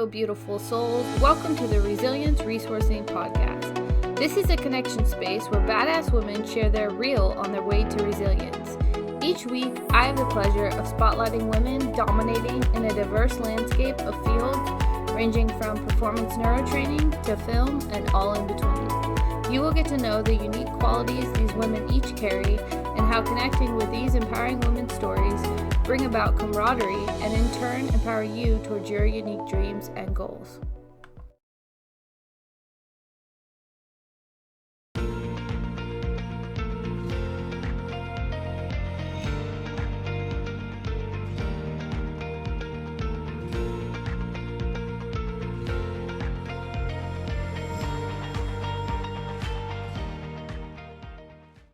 Hello, beautiful souls. Welcome to the Resilience Resourcing Podcast. This is a connection space where badass women share their real on their way to resilience. Each week, I have the pleasure of spotlighting women dominating in a diverse landscape of fields ranging from performance neurotraining to film and all in between. You will get to know the unique qualities these women each carry and how connecting with these empowering women's stories bring about camaraderie and in turn empower you towards your unique dreams and goals.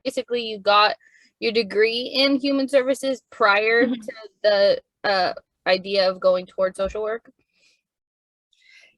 Basically, you got your degree in human services prior to the idea of going towards social work?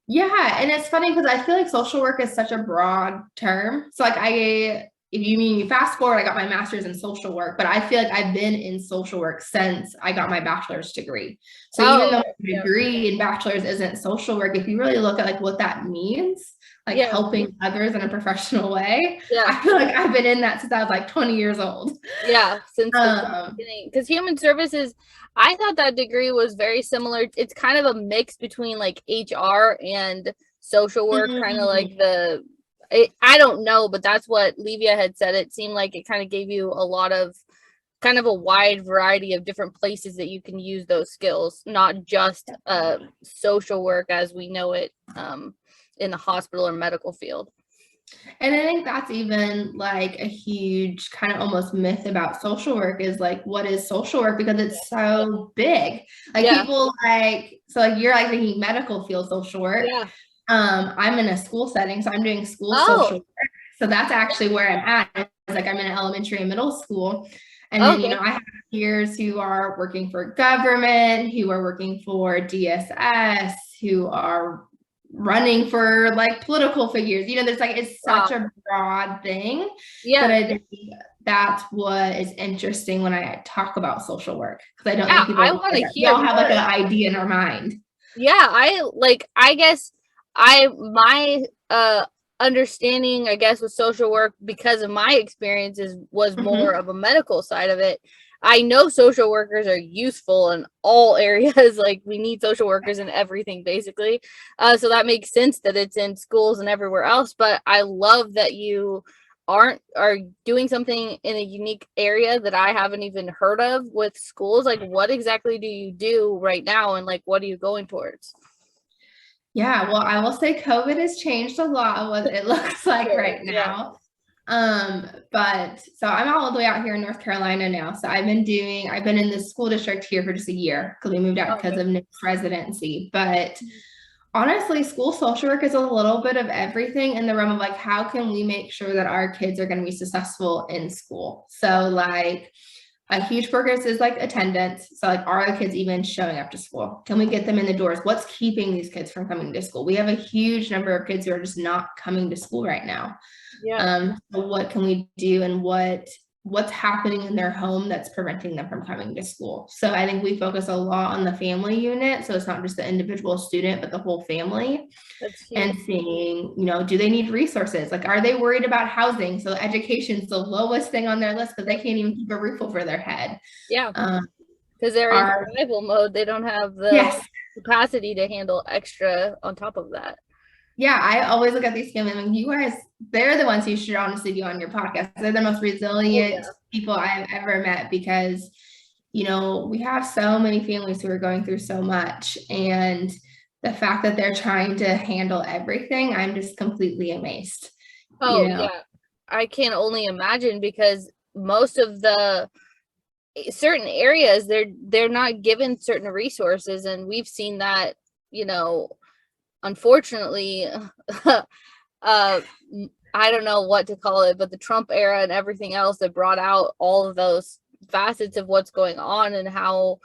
Yeah, and it's funny because I feel like social work is such a broad term. So like if you mean you fast forward, I got my master's in social work, but I feel like I've been in social work since I got my bachelor's degree. So even though the degree in bachelor's isn't social work, if you really look at like what that means, like helping others in a professional way, I feel like I've been in that since I was like 20 years old. Yeah, since the beginning. Because human services, I thought that degree was very similar. It's kind of a mix between like HR and social work, kind of like I don't know, but that's what Levia had said. It seemed like it kind of gave you a lot of kind of a wide variety of different places that you can use those skills, not just social work as we know it in the hospital or medical field. And I think that's even like a huge kind of almost myth about social work is like, what is social work? Because it's so big. Like people like, so like you're like thinking medical field social work. Yeah. I'm in a school setting, so I'm doing school social work. So that's actually where I'm at. It's like I'm in elementary and middle school. And then, you know, I have peers who are working for government, who are working for DSS, who are running for like political figures. You know, there's like, it's such a broad thing. But I think that's what is interesting when I talk about social work, because I don't think people we all have like an idea in our mind. I guess my understanding, I guess, with social work, because of my experiences, was more of a medical side of it. I know social workers are useful in all areas. Like we need social workers in everything, basically. So that makes sense that it's in schools and everywhere else. But I love that you are doing something in a unique area that I haven't even heard of with schools. Like what exactly do you do right now? And like, what are you going towards? Yeah, well, I will say COVID has changed a lot of what it looks like right now. But so I'm all the way out here in North Carolina now. So I've been in this school district here for just a year because we moved out because of Nick's residency. But honestly, school social work is a little bit of everything in the realm of like, how can we make sure that our kids are going to be successful in school? So like a huge focus is like attendance. So like, are the kids even showing up to school? Can we get them in the doors? What's keeping these kids from coming to school? We have a huge number of kids who are just not coming to school right now. So what can we do, and what's happening in their home that's preventing them from coming to school? So I think we focus a lot on the family unit. So it's not just the individual student, but the whole family. And seeing, you know, do they need resources? Like, are they worried about housing? So education is the lowest thing on their list because they can't even keep a roof over their head. Because they're in survival mode. They don't have the capacity to handle extra on top of that. Yeah, I always look at these families and you guys, they're the ones who should honestly be on your podcast. They're the most resilient people I've ever met, because, you know, we have so many families who are going through so much, and the fact that they're trying to handle everything, I'm just completely amazed. I can only imagine, because most of the certain areas, they're not given certain resources, and we've seen that, you know, unfortunately, I don't know what to call it, but the Trump era and everything else that brought out all of those facets of what's going on, and how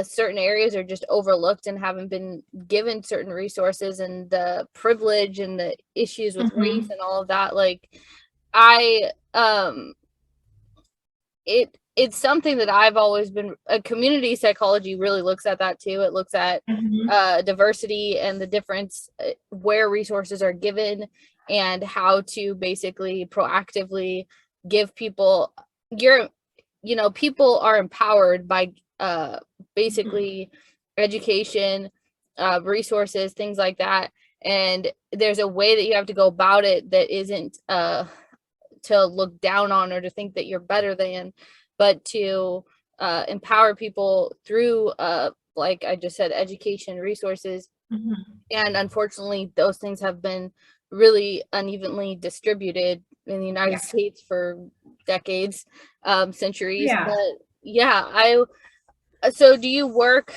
certain areas are just overlooked and haven't been given certain resources, and the privilege and the issues with race and all of that. Like it's something that I've always been, community psychology really looks at that too. It looks at diversity and the difference where resources are given and how to basically proactively give people people are empowered by basically education, resources, things like that. And there's a way that you have to go about it that isn't to look down on or to think that you're better than, but to empower people through, like I just said, education, resources. And unfortunately, those things have been really unevenly distributed in the United States for decades, centuries. But so do you work,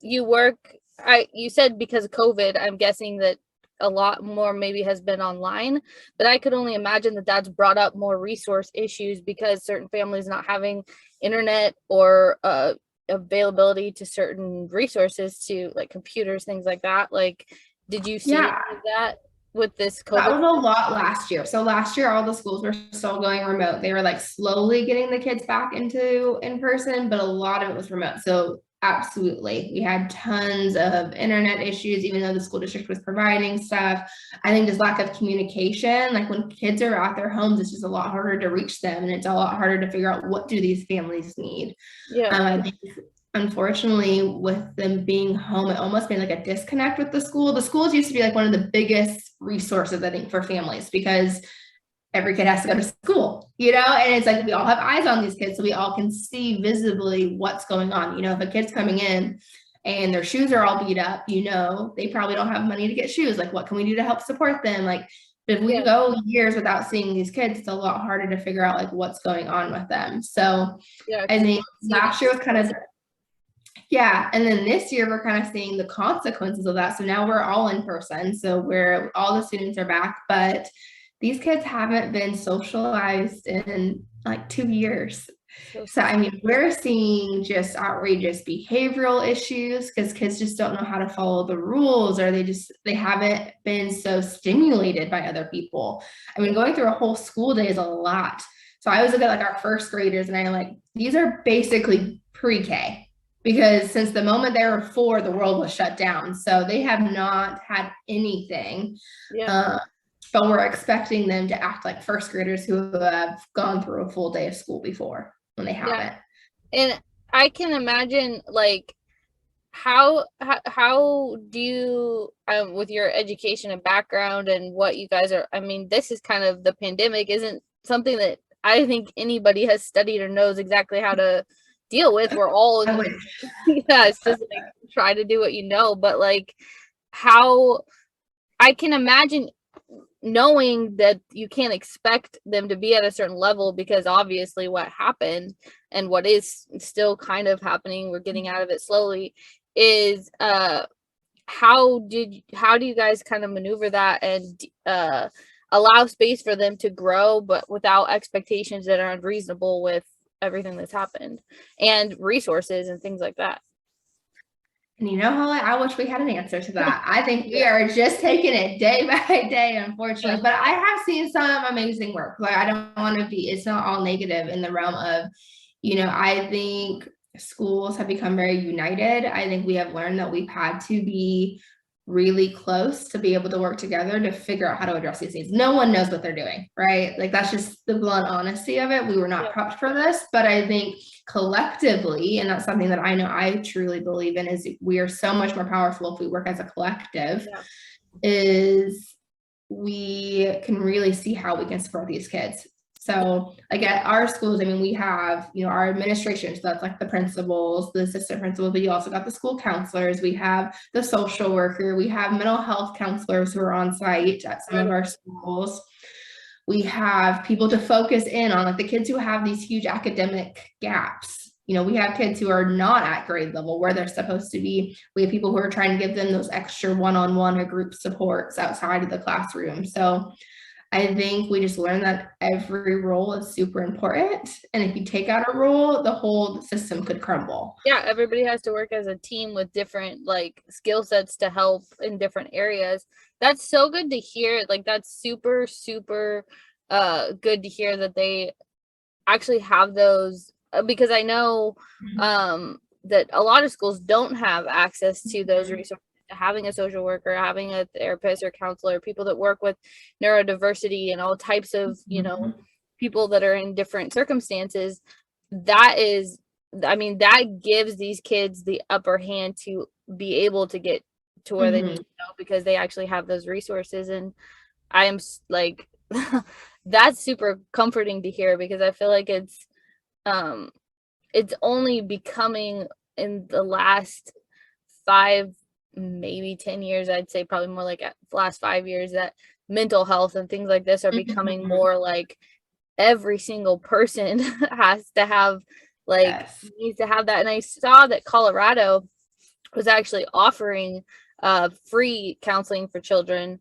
you said because of COVID, I'm guessing that a lot more maybe has been online, but I could only imagine that that's brought up more resource issues because certain families not having internet or availability to certain resources, to like computers, things like that. Like, did you see any of that with this COVID? That was a lot last year. So last year, all the schools were still going remote. They were like slowly getting the kids back into in person, but a lot of it was remote. So absolutely, we had tons of internet issues, even though the school district was providing stuff. I think just lack of communication, like when kids are at their homes, it's just a lot harder to reach them, and it's a lot harder to figure out what do these families need. I think unfortunately, with them being home, it almost made like a disconnect with the school. The schools used to be like one of the biggest resources, I think, for families, because every kid has to go to school, and it's like we all have eyes on these kids, so we all can see visibly what's going on. If a kid's coming in and their shoes are all beat up, they probably don't have money to get shoes. Like, what can we do to help support them? Like, if we go years without seeing these kids, it's a lot harder to figure out like what's going on with them. So I think last year was kind of and then this year we're kind of seeing the consequences of that. So now we're all in person, so where all the students are back, but these kids haven't been socialized in like 2 years. So I mean, we're seeing just outrageous behavioral issues because kids just don't know how to follow the rules, or they haven't been so stimulated by other people. I mean, going through a whole school day is a lot. So I always look at like our first graders and I'm like, these are basically pre-K, because since the moment they were 4, the world was shut down. So they have not had anything. But we're expecting them to act like first graders who have gone through a full day of school before, when they haven't. And I can imagine, like, how do you, with your education and background and what you guys are, I mean, this is kind of, the pandemic isn't something that I think anybody has studied or knows exactly how to deal with. We're all it's just like try to do what you know, but like how I can imagine knowing that you can't expect them to be at a certain level, because obviously what happened and what is still kind of happening, we're getting out of it slowly, is how do you guys kind of maneuver that and allow space for them to grow, but without expectations that are unreasonable with everything that's happened and resources and things like that? And Holly, I wish we had an answer to that. I think we are just taking it day by day, unfortunately. But I have seen some amazing work. Like, I don't want to be, it's not all negative in the realm of, I think schools have become very united. I think we have learned that we've had to be really close to be able to work together to figure out how to address these needs. No one knows what they're doing, right? Like, that's just the blunt honesty of it. We were not prepped for this, but I think collectively, and that's something that I know I truly believe in, is we are so much more powerful if we work as a collective, is we can really see how we can support these kids. So like at our schools, I mean, we have, our administration, so that's like the principals, the assistant principals, but you also got the school counselors, we have the social worker, we have mental health counselors who are on site at some of our schools. We have people to focus in on like the kids who have these huge academic gaps. We have kids who are not at grade level where they're supposed to be. We have people who are trying to give them those extra one-on-one or group supports outside of the classroom. So I think we just learned that every role is super important. And if you take out a role, the whole system could crumble. Yeah, everybody has to work as a team with different like skill sets to help in different areas. That's so good to hear. Like, that's super, super good to hear that they actually have those, because I know that a lot of schools don't have access to those resources, having a social worker, having a therapist or counselor, people that work with neurodiversity and all types of, you know, people that are in different circumstances. That is, I mean, that gives these kids the upper hand to be able to get to where they need to go, because they actually have those resources. And I am like, that's super comforting to hear, because I feel like it's only becoming in the last 5, maybe 10 years, I'd say probably more like the last 5 years, that mental health and things like this are becoming more like every single person has to have, like, needs to have that. And I saw that Colorado was actually offering free counseling for children,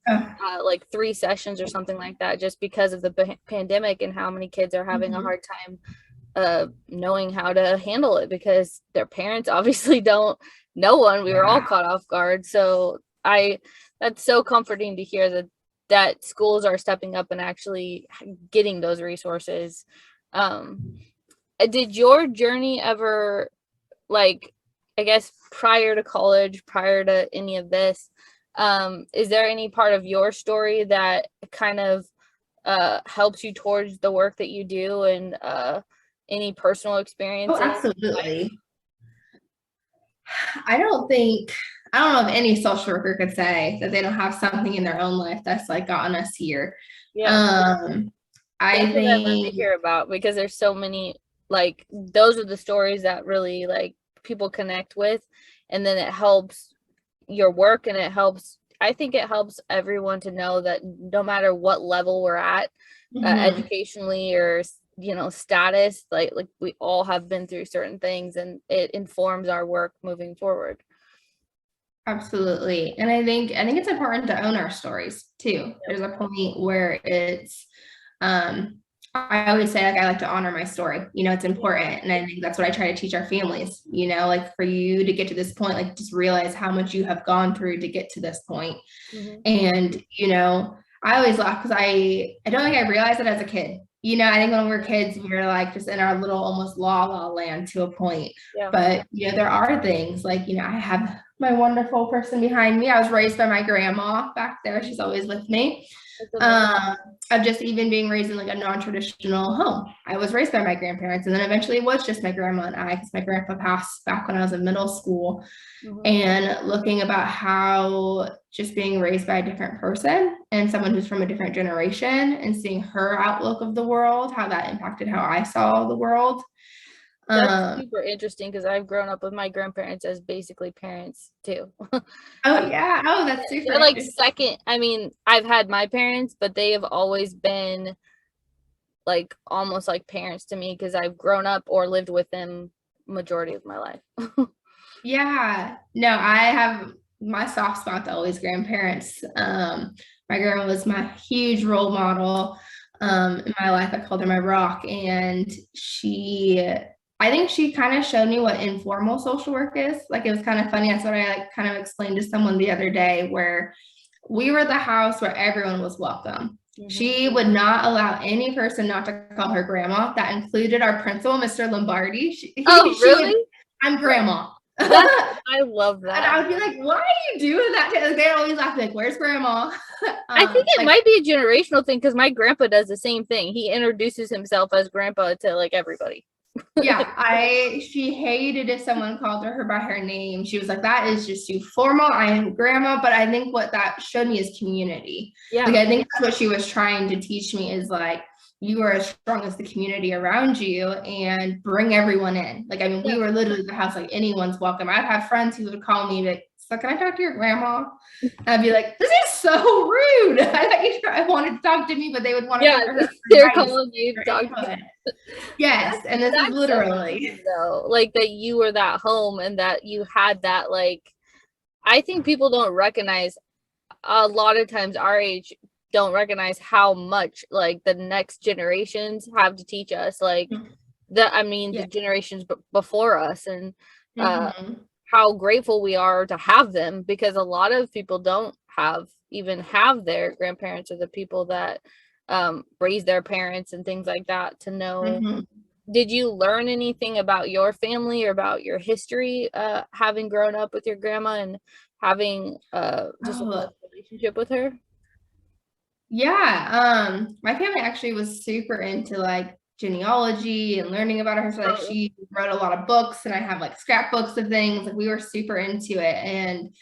like 3 sessions or something like that, just because of the pandemic and how many kids are having a hard time knowing how to handle it, because their parents obviously don't know one. We were all caught off guard. So that's so comforting to hear that schools are stepping up and actually getting those resources. Did your journey ever, like, I guess prior to college, prior to any of this, is there any part of your story that kind of helps you towards the work that you do, and any personal experiences? Oh, absolutely. I don't know if any social worker could say that they don't have something in their own life that's like gotten us here. I think I'd love to hear about, because there's so many, like, those are the stories that really, like, people connect with, and then it helps your work, and I think it helps everyone to know that no matter what level we're at, educationally or, you know, status, like we all have been through certain things, and it informs our work moving forward. Absolutely. And I think it's important to own our stories too. There's a point where it's I always say, like, I like to honor my story, you know, it's important. And I think that's what I try to teach our families, you know, like, for you to get to this point, like, just realize how much you have gone through to get to this point. And, you know, I always laugh because I don't think I realized it as a kid. You know, I think when we were kids, we were like just in our little almost la la land to a point. But, you know, there are things like, you know, I have my wonderful person behind me. I was raised by my grandma back there. She's always with me. Of just even being raised in like a non-traditional home. I was raised by my grandparents, and then eventually it was just my grandma and I, because my grandpa passed back when I was in middle school. And looking about how just being raised by a different person and someone who's from a different generation, and seeing her outlook of the world, how that impacted how I saw the world. That's super interesting, because I've grown up with my grandparents as basically parents too. Oh yeah. Oh, that's super. They're like second. I mean, I've had my parents, but they have always been like almost like parents to me, because I've grown up or lived with them majority of my life. Yeah. No, I have my soft spot to always grandparents. My grandma was my huge role model in my life. I called her my rock, and I think she kind of showed me what informal social work is. Like, it was kind of funny. That's what I like kind of explained to someone the other day, where we were the house where everyone was welcome. She would not allow any person not to call her grandma. That included our principal, Mr. Lombardi. Really? I'm grandma. I love that. And I would be like, why are you doing that? Like, they'd always laugh, like, where's grandma? I think it might be a generational thing, because my grandpa does the same thing. He introduces himself as grandpa to like everybody. She hated if someone called her by her name. She was like, that is just too formal. I am grandma. But I think what that showed me is community. Like, I think that's what she was trying to teach me, is like, you are as strong as the community around you, and bring everyone in. Like, I mean, we were literally the house, like, anyone's welcome. I'd have friends who would call me, like, so can I talk to your grandma? And I'd be like, this is so rude. I thought you wanted to talk to me, but they would want to they're calling you to talk to me. Yes, and this is literally though, like, that you were that home, and that you had that, like, I think people don't recognize, a lot of times our age don't recognize how much, like, the next generations have to teach us, like, the generations before us, and how grateful we are to have them, because a lot of people don't even have their grandparents, or the people that raised their parents and things like that to know. Mhm. Did you learn anything about your family or about your history, having grown up with your grandma and having just a Oh, close relationship with her? yeah. My family actually was super into like genealogy and learning about her. So like Oh, she wrote a lot of books and I have like scrapbooks of things. Like we were super into it. And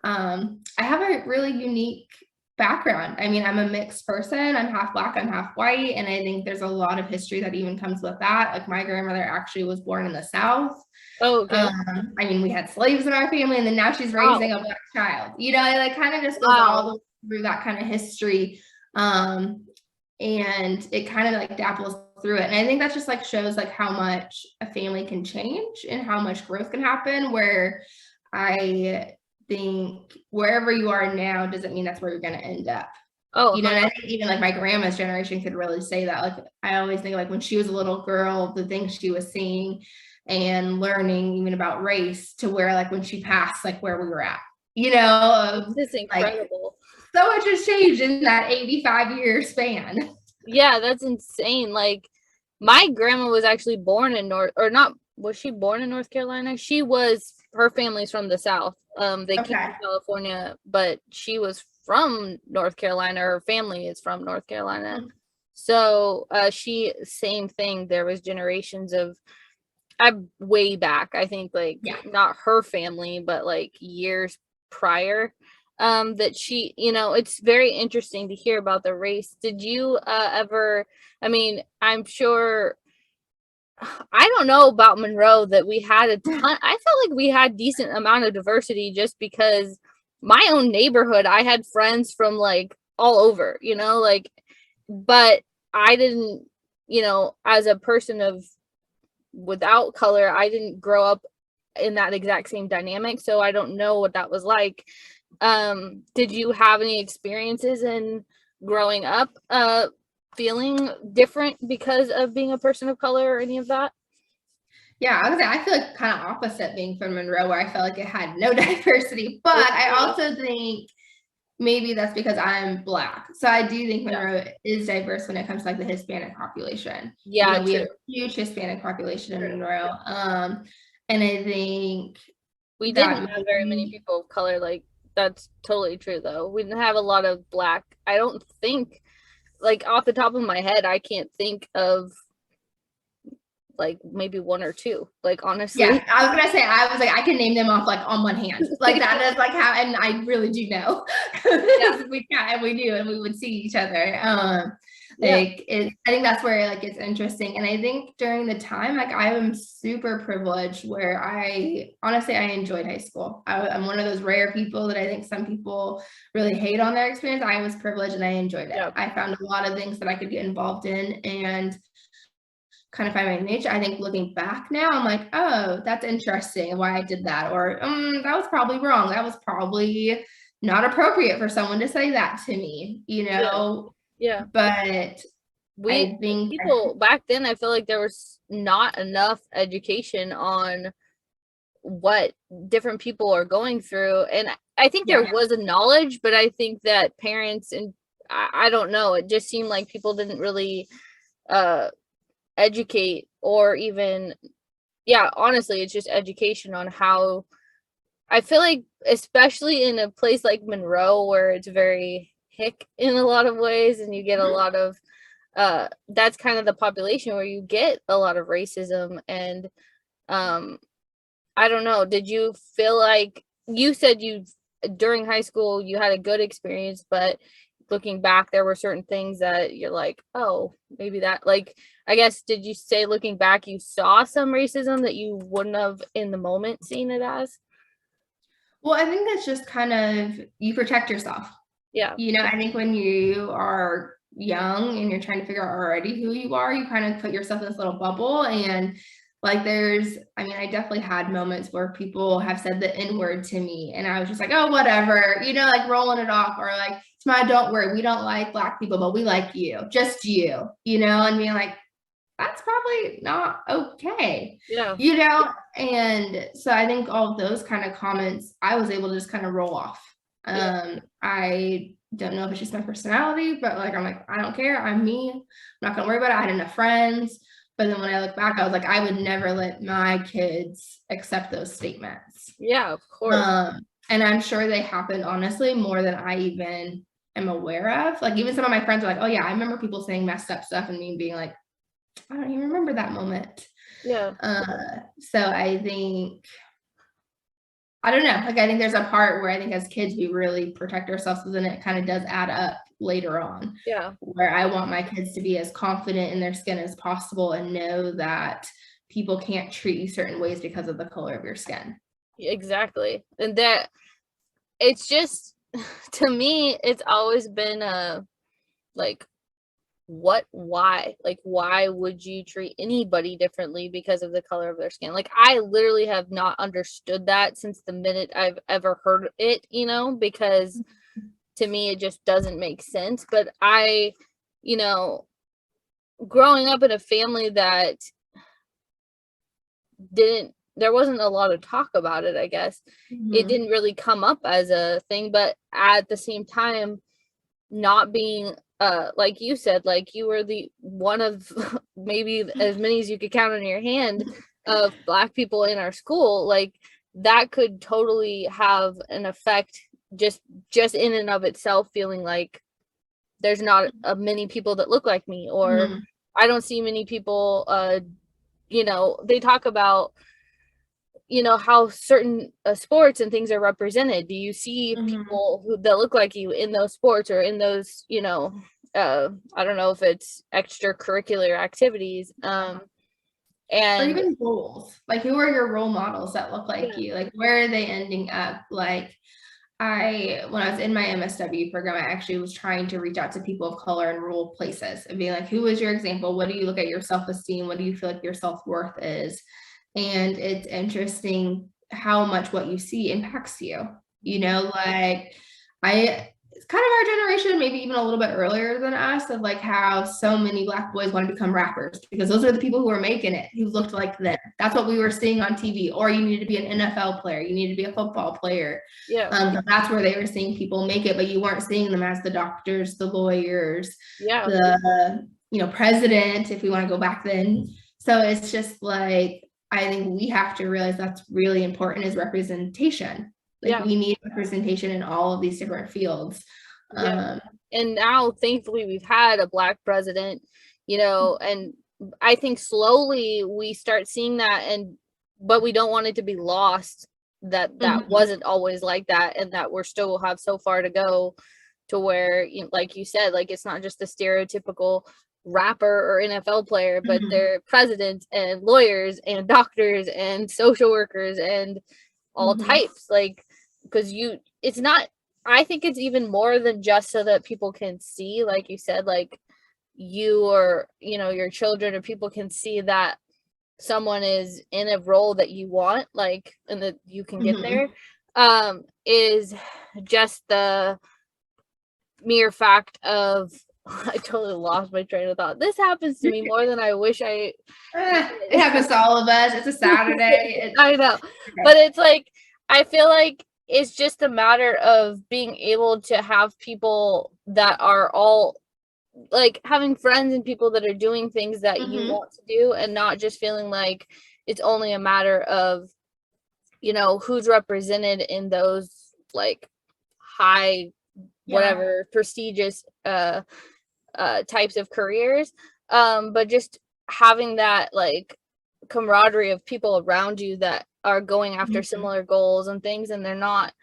I have a really unique background. I mean, I'm a mixed person. I'm half Black, I'm half white. And I think there's a lot of history that even comes with that. Like my grandmother actually was born in the South. oh, okay. I mean, we had slaves in our family, and then now she's raising Wow. a Black child. You know, it like kind of just goes all the Wow. way through that kind of history. Um, and it kind of like dapples through it. And I think that just like shows like how much a family can change and how much growth can happen. Where I think wherever you are now doesn't mean that's where you're going to end up. Oh, You know, and I think even like my grandma's generation could really say that. Like I always think like when she was a little girl, the things she was seeing and learning even about race to where like when she passed, like where we were at, you know, this is like incredible. so much has changed in that 85-year span. Yeah, that's insane. Like my grandma was actually born in was she born in North Carolina? Her family's from the South. They came Okay. to California, but she was from North Carolina. Her family is from North Carolina. Mhm. So same thing. There was generations of, way back, I think, like Yeah. not her family, but like years prior, that it's very interesting to hear about the race. Did you ever, I mean, I'm sure, I don't know about Monroe that we had a ton. I felt like we had decent amount of diversity just because my own neighborhood, I had friends from like all over, like, but I didn't, as a person of without color, I didn't grow up in that exact same dynamic, so I don't know what that was like. Did you have any experiences in growing up feeling different because of being a person of color or any of that? Yeah, I feel like kind of opposite being from Monroe, where I felt like it had no diversity. But I Okay. also think maybe that's because I'm Black. So I do think Yeah. Monroe is diverse when it comes to like the Hispanic population. You Yeah, know, we have true. a huge Hispanic population in True. Monroe. And I think We didn't that have very many maybe, people of color. Like, that's totally true, though. We didn't have a lot of Black. I don't think, like, off the top of my head, I can't think of like maybe one or two. Like, yeah, honestly. I was gonna say, I was like, I can name them off like on one hand. Like that is like how, and I really do know. Yeah. We can and we do, and we would see each other. Yeah. I think that's where like it's interesting. And I think during the time, like I am super privileged where I honestly I enjoyed high school. I'm one of those rare people that I think some people really hate on their experience. I was privileged and I enjoyed it. Yeah. I found a lot of things that I could get involved in and kind of find my niche. I think looking back now, I'm like, oh, that's interesting why I did that. Or that was probably wrong. That was probably not appropriate for someone to say that to me, you Yeah. know? Yeah. But I think, People back then, I feel like there was not enough education on what different people are going through. And I think there yeah, was a knowledge, but I think that parents and I don't know, it just seemed like people didn't really uh educate or even, yeah, honestly, it's just education on how. I feel like, especially in a place like Monroe, where it's very hick in a lot of ways, and you get a mhm. lot of, that's kind of the population where you get a lot of racism. And um, I don't know. Did you feel like you said during high school you had a good experience, but looking back, there were certain things that you're like, oh, maybe that, like, I guess, did you say looking back you saw some racism that you wouldn't have in the moment seen it as? Well, I think that's just kind of you protect yourself. Yeah. You know, I think when you are young and you're trying to figure out already who you are, you kind of put yourself in this little bubble. And like I mean, I definitely had moments where people have said the N word to me and I was just like, oh, whatever, you know, like rolling it off or like, Tomiah, don't worry, we don't like Black people, but we like you, just you know, and being like, that's probably not okay, Yeah. you know? And so I think all of those kind of comments, I was able to just kind of roll off. I don't know if it's just my personality, but like, I'm like, I don't care. I'm me. I'm not gonna worry about it. I had enough friends. But then when I look back, I was like, I would never let my kids accept those statements. Yeah, of course. And I'm sure they happened, honestly, more than I even am aware of. Like, even some of my friends are like, oh yeah, I remember people saying messed up stuff and me being like, I don't even remember that moment. Yeah. So I think, I don't know. Like, I think there's a part where I think as kids, we really protect ourselves, but then it kind of does add up later on. Yeah. Where I want my kids to be as confident in their skin as possible and know that people can't treat you certain ways because of the color of your skin. Exactly. And that it's just, to me, it's always been like, why would you treat anybody differently because of the color of their skin? Like, I literally have not understood that since the minute I've ever heard it, because to me it just doesn't make sense. But I, growing up in a family that there wasn't a lot of talk about it, I guess. It didn't really come up as a thing, but at the same time, not being like you said, like, you were the one of maybe as many as you could count on your hand of Black people in our school, like, that could totally have an effect just in and of itself, feeling like there's not many people that look like me, or I don't see many people. They talk about how certain sports and things are represented. Do you see people that look like you in those sports or in those, I don't know if it's extracurricular activities, and or even roles. Like, who are your role models that look like you? Like, where are they ending up? Like, when I was in my MSW program, I actually was trying to reach out to people of color in rural places and being like, who was your example? What do you look at your self-esteem? What do you feel like your self-worth is? And it's interesting how much what you see impacts you. Like, it's kind of our generation, maybe even a little bit earlier than us, of like how so many Black boys want to become rappers because those are the people who are making it, who looked like them. That's what we were seeing on TV. Or you need to be an NFL player, you need to be a football player. That's where they were seeing people make it, but you weren't seeing them as the doctors, the lawyers, the president, if we want to go back then. So it's just like, I think we have to realize that's really important, is representation. Like, we need representation in all of these different fields. And now, thankfully, we've had a Black president, and I think slowly we start seeing that, but we don't want it to be lost that wasn't always like that, and that we're still have so far to go to where, like you said, like, it's not just the stereotypical rapper or NFL player, but they're presidents and lawyers and doctors and social workers and all types, like, because it's not, I think it's even more than just so that people can see, like you said, like, you or your children or people can see that someone is in a role that you want, like, and that you can get there, is just the mere fact of, I totally lost my train of thought. This happens to me more than I wish it happens to all of us. It's a Saturday. I know. But it's like, I feel like it's just a matter of being able to have people that are all, like, having friends and people that are doing things that you want to do, and not just feeling like it's only a matter of, who's represented in those, like, high, whatever, prestigious types of careers, but just having that, like, camaraderie of people around you that are going after similar goals and things, and they're not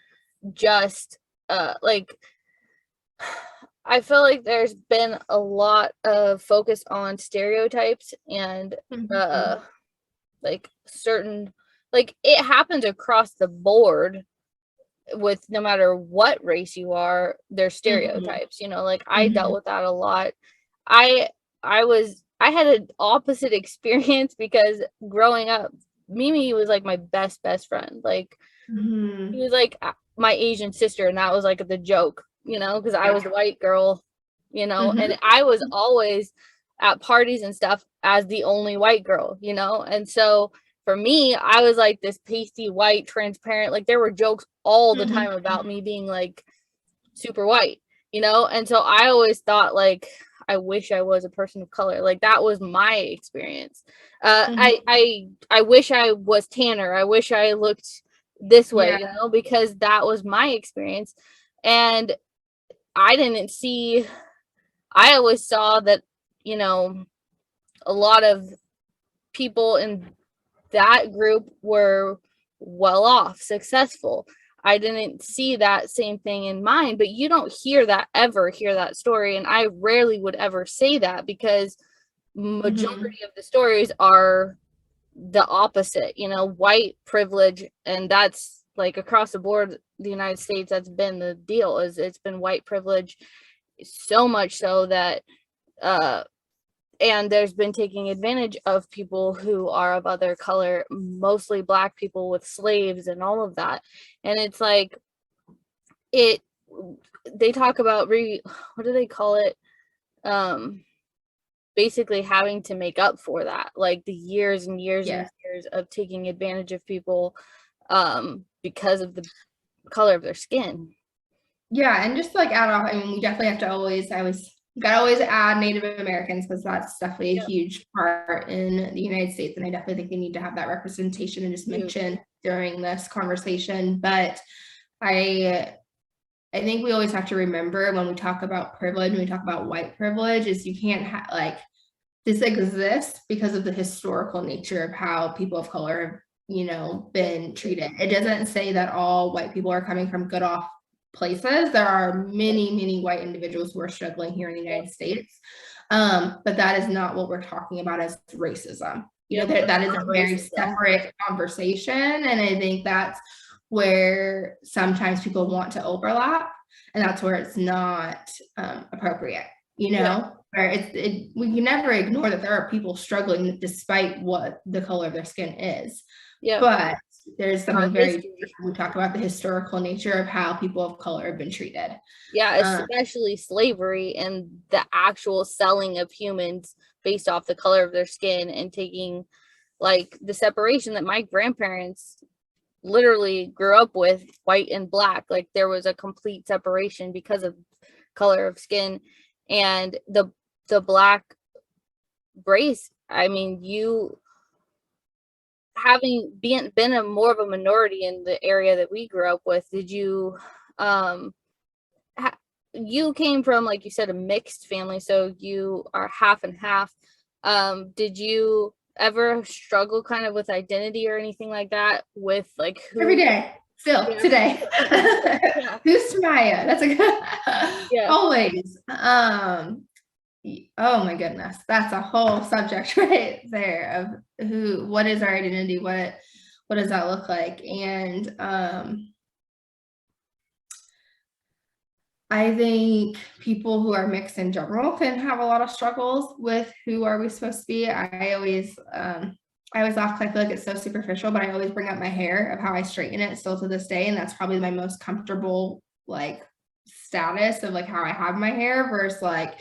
just like, I feel like there's been a lot of focus on stereotypes and like, certain, like, it happens across the board with no matter what race you are, there's stereotypes, like, I dealt with that a lot. I had an opposite experience because growing up, Mimi was like my best friend. Like, she was like my Asian sister, and that was like the joke, because I was the white girl, and I was always at parties and stuff as the only white girl, and so for me, I was like this pasty white, transparent, like there were jokes all the time about me being like super white, you know? And so I always thought like, I wish I was a person of color. Like that was my experience. I wish I was tanner. I wish I looked this way, you know, because that was my experience. And I didn't see, I always saw that, you know, a lot of people in that group were well off, successful. I didn't see that same thing in mine, but you don't hear that story. And I rarely would ever say that because majority of the stories are the opposite, you know, white privilege. And that's like across the board, the United States, that's been the deal, is it's been white privilege, so much so that and there's been taking advantage of people who are of other color, mostly Black people with slaves and all of that. And it's like, they talk about what do they call it? Basically having to make up for that, like the years and years and years of taking advantage of people because of the color of their skin. Yeah, and just to like add on, I mean, we definitely have to always add Native Americans, because that's definitely a huge part in the United States, and I definitely think they need to have that representation and just mention during this conversation. But I think we always have to remember when we talk about privilege, when we talk about white privilege, is you can't have like, this exists because of the historical nature of how people of color have, you know, been treated. It doesn't say that all white people are coming from good off places. There are many white individuals who are struggling here in the United States. But that is not what we're talking about as racism. You know, that is a very separate conversation. And I think that's where sometimes people want to overlap, and that's where it's not appropriate, you know, where we can never ignore that there are people struggling despite what the color of their skin is. But there's something very different. We talk about the historical nature of how people of color have been treated. Especially slavery and the actual selling of humans based off the color of their skin, and taking like the separation that my grandparents literally grew up with, white and Black. Like there was a complete separation because of color of skin. And the Black race, I mean, you having been a more of a minority in the area that we grew up with, did you you came from, like you said, a mixed family, so you are half and half. Did you ever struggle kind of with identity or anything like that, with like every day still today? Who's Tomiah? That's a good always. Oh my goodness, that's a whole subject right there of what is our identity, what does that look like? And I think people who are mixed in general can have a lot of struggles with who are we supposed to be. I always laugh because I feel like it's so superficial, but I always bring up my hair, of how I straighten it still to this day, and that's probably my most comfortable like status of like how I have my hair versus like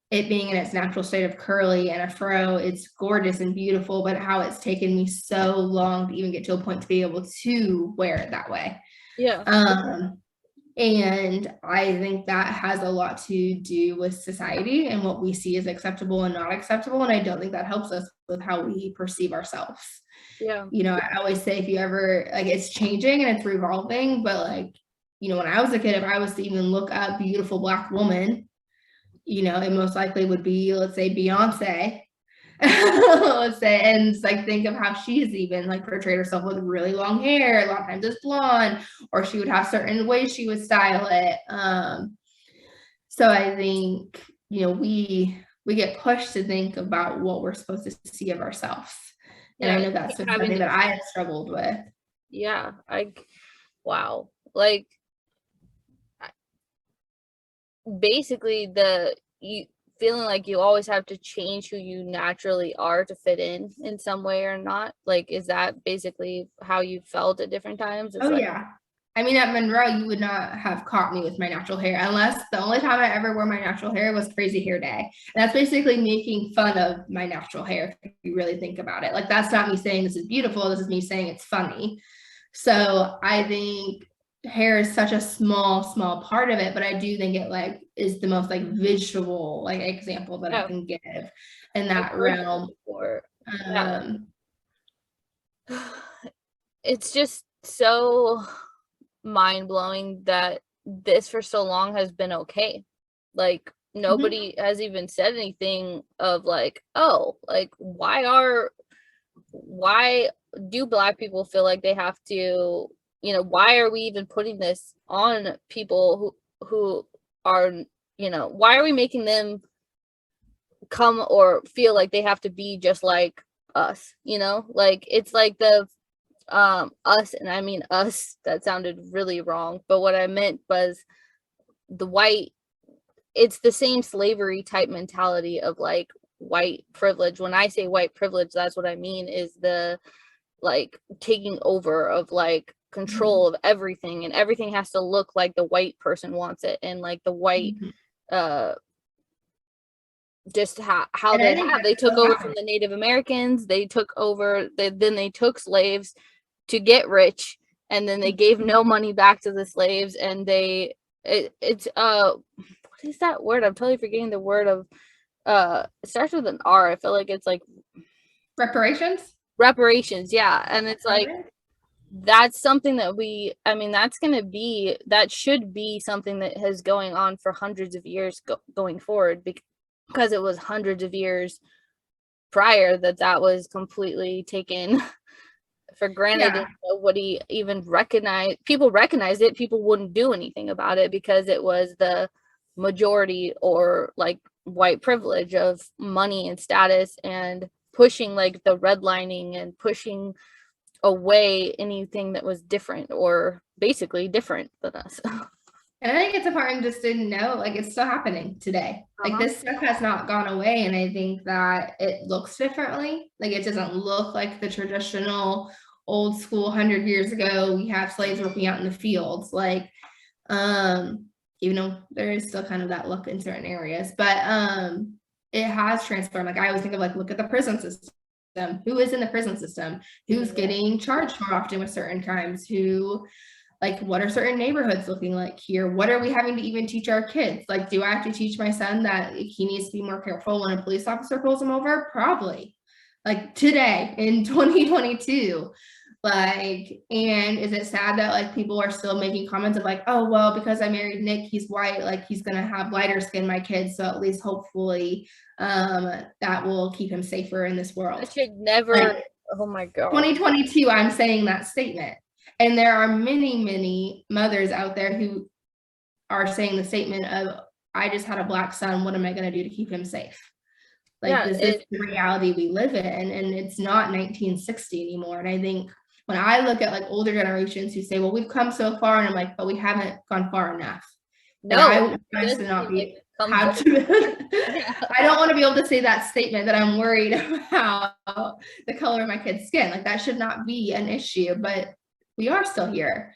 it being in its natural state of curly and a fro. It's gorgeous and beautiful, but how it's taken me so long to even get to a point to be able to wear it that way. And I think that has a lot to do with society and what we see as acceptable and not acceptable. And I don't think that helps us with how we perceive ourselves. You know, I always say, if you ever, like, it's changing and it's revolving, but like, you know, when I was a kid, if I was to even look up beautiful Black woman, you know, it most likely would be, let's say, Beyonce. Let's say, and it's like, think of how she's even like portrayed herself with really long hair, a lot of times it's blonde, or she would have certain ways she would style it. So I think, you know, we get pushed to think about what we're supposed to see of ourselves. And I know that's something that I have struggled with. Wow. Like, basically you feeling like you always have to change who you naturally are to fit in some way or not. Like, is that basically how you felt at different times? Yeah. I mean, at Monroe, you would not have caught me with my natural hair unless the only time I ever wore my natural hair was crazy hair day. And that's basically making fun of my natural hair, if you really think about it. Like, that's not me saying this is beautiful. This is me saying it's funny. So I think hair is such a small part of it, but I do think it like is the most like visual like example that I can give in that realm. It's just so mind-blowing that this for so long has been okay. Like, nobody has even said anything of like, oh, like why do Black people feel like they have to, why are we even putting this on people who are, why are we making them come or feel like they have to be just like us, like it's like the us, and I mean us, that sounded really wrong, but what I meant was the white, it's the same slavery type mentality of like white privilege. When I say white privilege, that's what I mean, is the like taking over of like control of everything, and everything has to look like the white person wants it, and like the white just how they took over from the Native Americans, they took over, then they took slaves to get rich, and then they gave no money back to the slaves, and it's what is that word? I'm totally forgetting the word of it starts with an R. I feel like it's like reparations, yeah. And it's like that's something that that should be something that has going on for hundreds of years going forward, because it was hundreds of years prior that was completely taken for granted. And nobody even people recognized it. People wouldn't do anything about it because it was the majority, or like white privilege of money and status, and pushing like the redlining and pushing away anything that was different, or basically different than us. And I think it's important just to know, like, it's still happening today. Like, this stuff has not gone away. And I think that it looks differently. Like, it doesn't look like the traditional old school 100 years ago, we have slaves working out in the fields. Like, even though there is still kind of that look in certain areas, but it has transformed. Like, I always think of like, look at the prison system. Who is in the prison system? Who's getting charged more often with certain crimes? Like, what are certain neighborhoods looking like here? What are we having to even teach our kids? Like, do I have to teach my son that he needs to be more careful when a police officer pulls him over? Probably. Like, today in 2022. Like, and is it sad that like people are still making comments of like, oh, well, because I married Nick, he's white, like he's gonna have lighter skin, my kids, so at least hopefully that will keep him safer in this world. I should never, like, oh my God. 2022, I'm saying that statement. And there are many mothers out there who are saying the statement of, I just had a Black son, what am I going to do to keep him safe? Like, this is the reality we live in, and it's not 1960 anymore. And I think when I look at like older generations who say, well, we've come so far, and I'm like, but we haven't gone far enough. No, I don't want to be able to say that statement, that I'm worried about the color of my kid's skin. Like, that should not be an issue, but we are still here.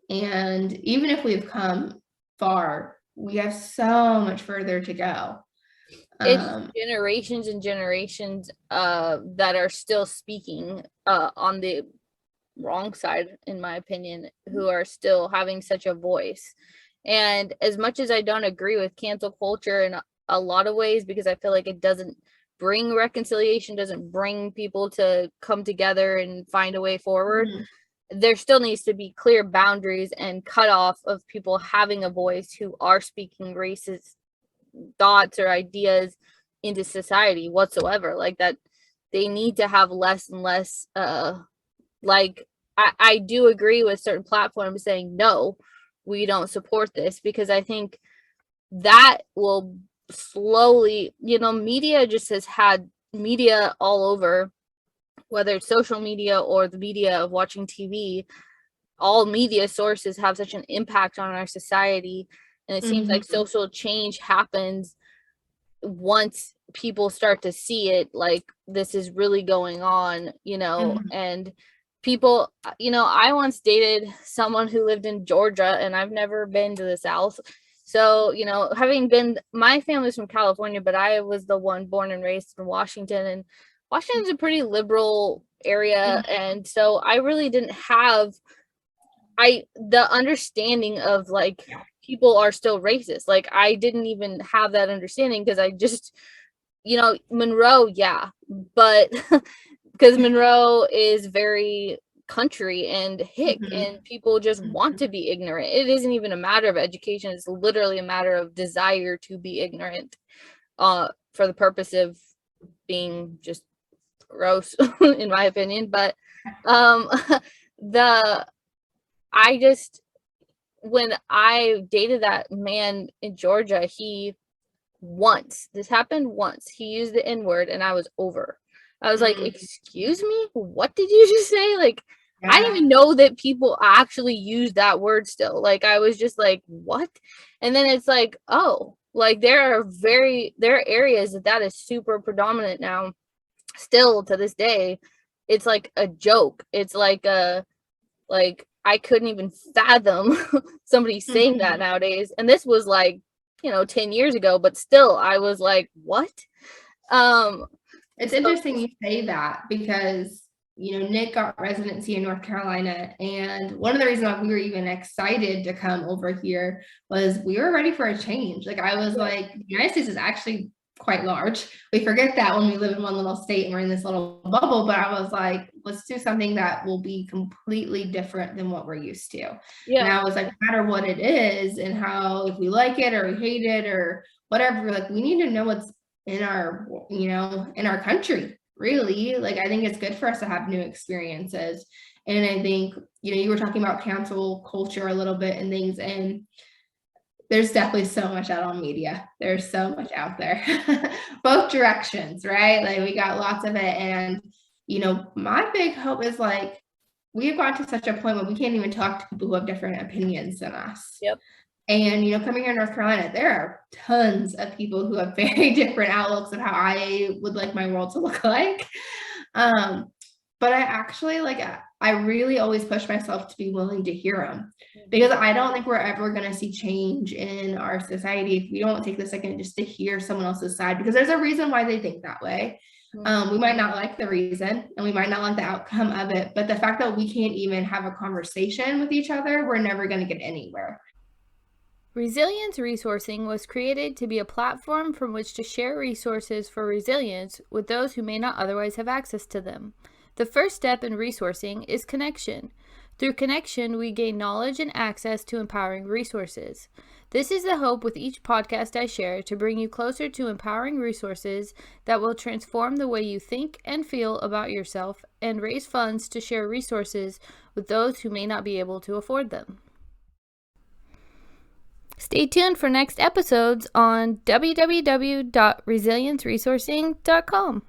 And even if we've come far, we have so much further to go. It's generations and generations that are still speaking on the wrong side, in my opinion, who are still having such a voice. And as much as I don't agree with cancel culture in a lot of ways, because I feel like it doesn't bring reconciliation, doesn't bring people to come together and find a way forward, there still needs to be clear boundaries and cutoff of people having a voice who are speaking racist thoughts or ideas into society whatsoever. Like, that they need to have less and less like, I do agree with certain platforms saying, no, we don't support this, because I think that will slowly, media just has had media all over, whether it's social media or the media of watching TV. All media sources have such an impact on our society. And it seems like social change happens once people start to see it, like, this is really going on, and people, I once dated someone who lived in Georgia, and I've never been to the South. So, my family's from California, but I was the one born and raised in Washington, and Washington's a pretty liberal area. And so I really didn't have the understanding of like people are still racist. Like I didn't even have that understanding because I just, Monroe, yeah, but because Monroe is very country and hick, and people just want to be ignorant. It isn't even a matter of education. It's literally a matter of desire to be ignorant for the purpose of being just gross, in my opinion. But when I dated that man in Georgia, this happened once, he used the N-word and I was over. I was like, excuse me? What did you just say? Like, yeah. I didn't even know that people actually use that word still. Like, I was just like, what? And then it's like, oh, like there are areas that is super predominant now. Still to this day, it's like a joke. It's like I couldn't even fathom somebody saying that nowadays. And this was like, 10 years ago, but still I was like, what? It's interesting you say that because, Nick got residency in North Carolina. And one of the reasons why we were even excited to come over here was we were ready for a change. Like I was like, the United States is actually quite large. We forget that when we live in one little state and we're in this little bubble, but I was like, let's do something that will be completely different than what we're used to. Yeah. And I was like, no matter what it is and how, if we like it or we hate it or whatever, like we need to know what's in our, in our country, really. Like, I think it's good for us to have new experiences. And I think, you were talking about cancel culture a little bit and things, and there's definitely so much out on media. There's so much out there, both directions, right? Like we got lots of it. And, my big hope is like, we have gotten to such a point where we can't even talk to people who have different opinions than us. Yep. And, coming here in North Carolina, there are tons of people who have very different outlooks of how I would like my world to look like. But I actually I really always push myself to be willing to hear them, because I don't think we're ever going to see change in our society if we don't take the second just to hear someone else's side, because there's a reason why they think that way. We might not like the reason and we might not like the outcome of it, but the fact that we can't even have a conversation with each other, we're never going to get anywhere. Resilience Resourcing was created to be a platform from which to share resources for resilience with those who may not otherwise have access to them. The first step in resourcing is connection. Through connection, we gain knowledge and access to empowering resources. This is the hope with each podcast I share, to bring you closer to empowering resources that will transform the way you think and feel about yourself and raise funds to share resources with those who may not be able to afford them. Stay tuned for next episodes on www.resilienceresourcing.com.